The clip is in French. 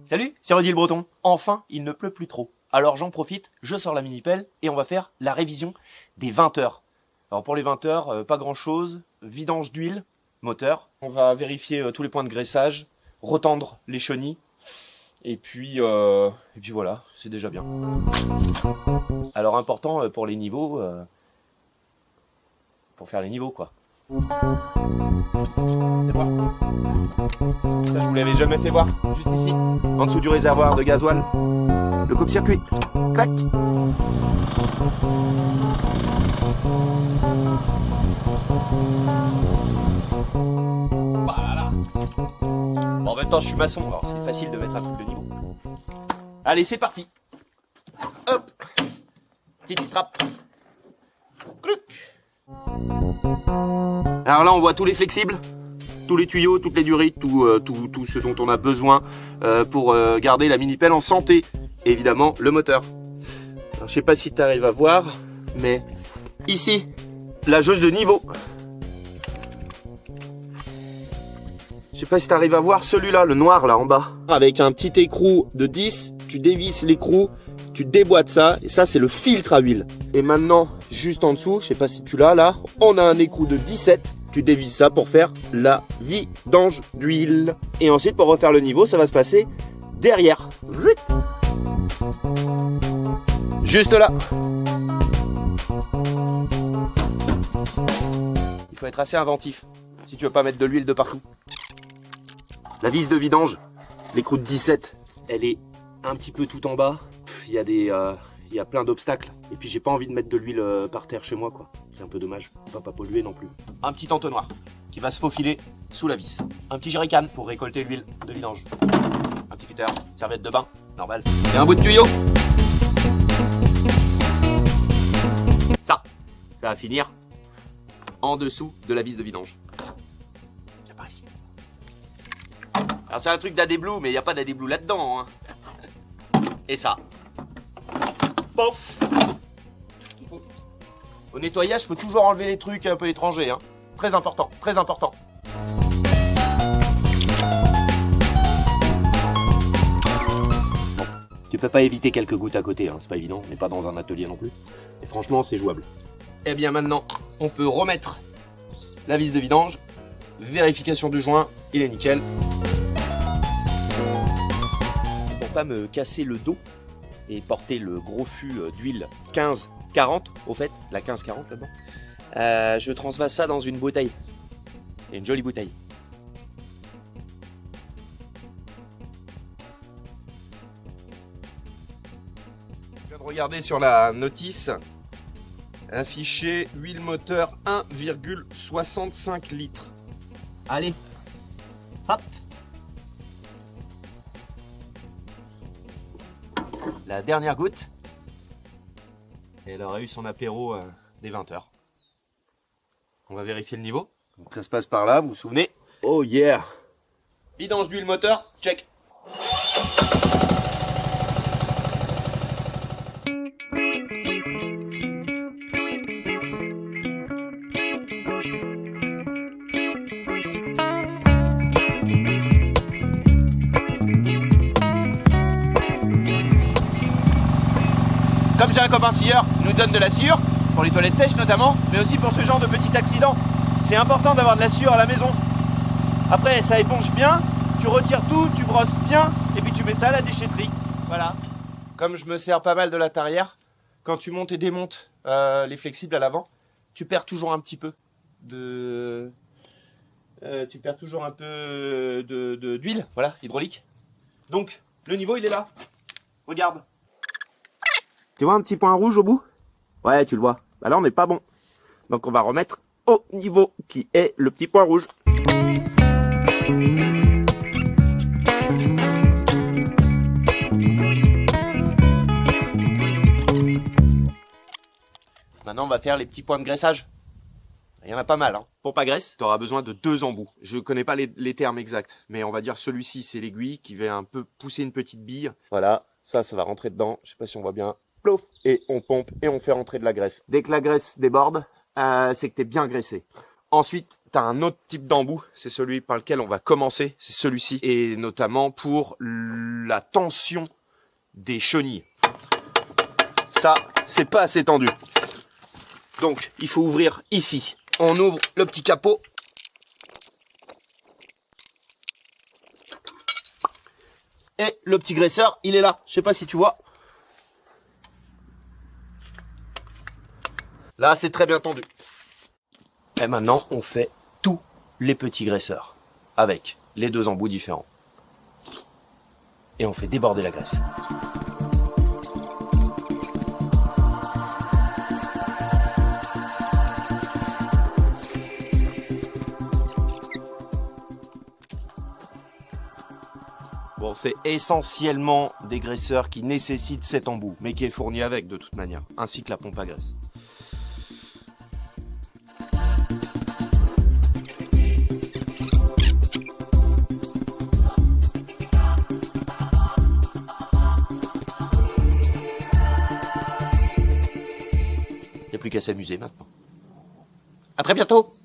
Salut, c'est Rudy le Breton. Enfin, il ne pleut plus trop. Alors j'en profite, je sors la mini-pelle et on va faire la révision des 20 heures. Alors pour les 20 heures, pas grand chose. Vidange d'huile, moteur. On va vérifier tous les points de graissage, retendre les chenilles. Et puis voilà, c'est déjà bien. Alors important pour les niveaux, pour faire les niveaux quoi. C'est voir. Ça je vous l'avais jamais fait voir, juste ici, en dessous du réservoir de gasoil. Le coupe-circuit. Clac. Voilà. Bon, en même temps je suis maçon, alors c'est facile de mettre un truc de niveau. Allez, c'est parti. Hop. Petite trappe. Clouc. Alors là on voit tous les flexibles, tous les tuyaux, toutes les durites, tout ce dont on a besoin pour garder la mini-pelle en santé. Et évidemment le moteur. Alors, je sais pas si tu arrives à voir, mais ici, la jauge de niveau. Je sais pas si tu arrives à voir celui-là, le noir là en bas. Avec un petit écrou de 10, tu dévisses l'écrou, tu déboîtes ça, et ça c'est le filtre à huile. Et maintenant, juste en dessous, je sais pas si tu l'as là, on a un écrou de 17, tu dévisses ça pour faire la vidange d'huile. Et ensuite pour refaire le niveau, ça va se passer derrière. Juste là. Il faut être assez inventif si tu veux pas mettre de l'huile de partout. La vis de vidange, l'écrou de 17, elle est un petit peu tout en bas. Il y a plein d'obstacles. Et puis j'ai pas envie de mettre de l'huile par terre chez moi quoi. C'est un peu dommage, faut pas polluer non plus. Un petit entonnoir qui va se faufiler sous la vis. Un petit jerrycan pour récolter l'huile de vidange. Un petit cutter, serviette de bain, normal. Et un bout de tuyau. Ça va finir en dessous de la vis de vidange. Viens par ici. Alors c'est un truc d'Adéblue, mais il n'y a pas d'Adéblue là-dedans. Hein. Et ça. Pof. Au nettoyage, il faut toujours enlever les trucs un peu étrangers. Hein. Très important, très important. Bon, tu peux pas éviter quelques gouttes à côté, hein. C'est pas évident, on n'est pas dans un atelier non plus. Et franchement, c'est jouable. Et bien maintenant, on peut remettre la vis de vidange. Vérification du joint, il est nickel. Pour pas me casser le dos et porter le gros fût d'huile 15-40, au fait, la 15-40 là-dedans, je transvase ça dans une bouteille. Et une jolie bouteille. Je viens de regarder sur la notice, affiché huile moteur 1,65 litres. Allez, hop. La dernière goutte. Et elle aura eu son apéro des 20 heures. On va vérifier le niveau. Donc ça se passe par là, vous vous souvenez? Oh yeah! Vidange d'huile moteur, check. Comme j'ai un copain scieur, il nous donne de la sciure, pour les toilettes sèches notamment, mais aussi pour ce genre de petit accident. C'est important d'avoir de la sciure à la maison. Après, ça éponge bien, tu retires tout, tu brosses bien, et puis tu mets ça à la déchetterie. Voilà. Comme je me sers pas mal de la tarière, quand tu montes et démontes les flexibles à l'avant, tu perds toujours un petit peu d'huile, voilà, hydraulique. Donc, le niveau, il est là. Regarde. Tu vois un petit point rouge au bout? Ouais, tu le vois. Bah là, on n'est pas bon. Donc, on va remettre au niveau qui est le petit point rouge. Maintenant, on va faire les petits points de graissage. Il y en a pas mal. Hein. Pompe à graisse, tu auras besoin de 2 embouts. Je connais pas les termes exacts, mais on va dire celui-ci, c'est l'aiguille qui va un peu pousser une petite bille. Voilà, ça va rentrer dedans. Je sais pas si on voit bien. Plouf, et on pompe et on fait rentrer de la graisse. Dès que la graisse déborde, c'est que tu es bien graissé. Ensuite, tu as un autre type d'embout, c'est celui par lequel on va commencer, c'est celui-ci, et notamment pour la tension des chenilles. Ça, c'est pas assez tendu. Donc, il faut ouvrir ici. On ouvre le petit capot. Et le petit graisseur, il est là. Je sais pas si tu vois. Là, c'est très bien tendu. Et maintenant, on fait tous les petits graisseurs avec les deux embouts différents. Et on fait déborder la graisse. Bon, c'est essentiellement des graisseurs qui nécessitent cet embout, mais qui est fourni avec de toute manière, ainsi que la pompe à graisse. Il n'y a plus qu'à s'amuser maintenant. À très bientôt!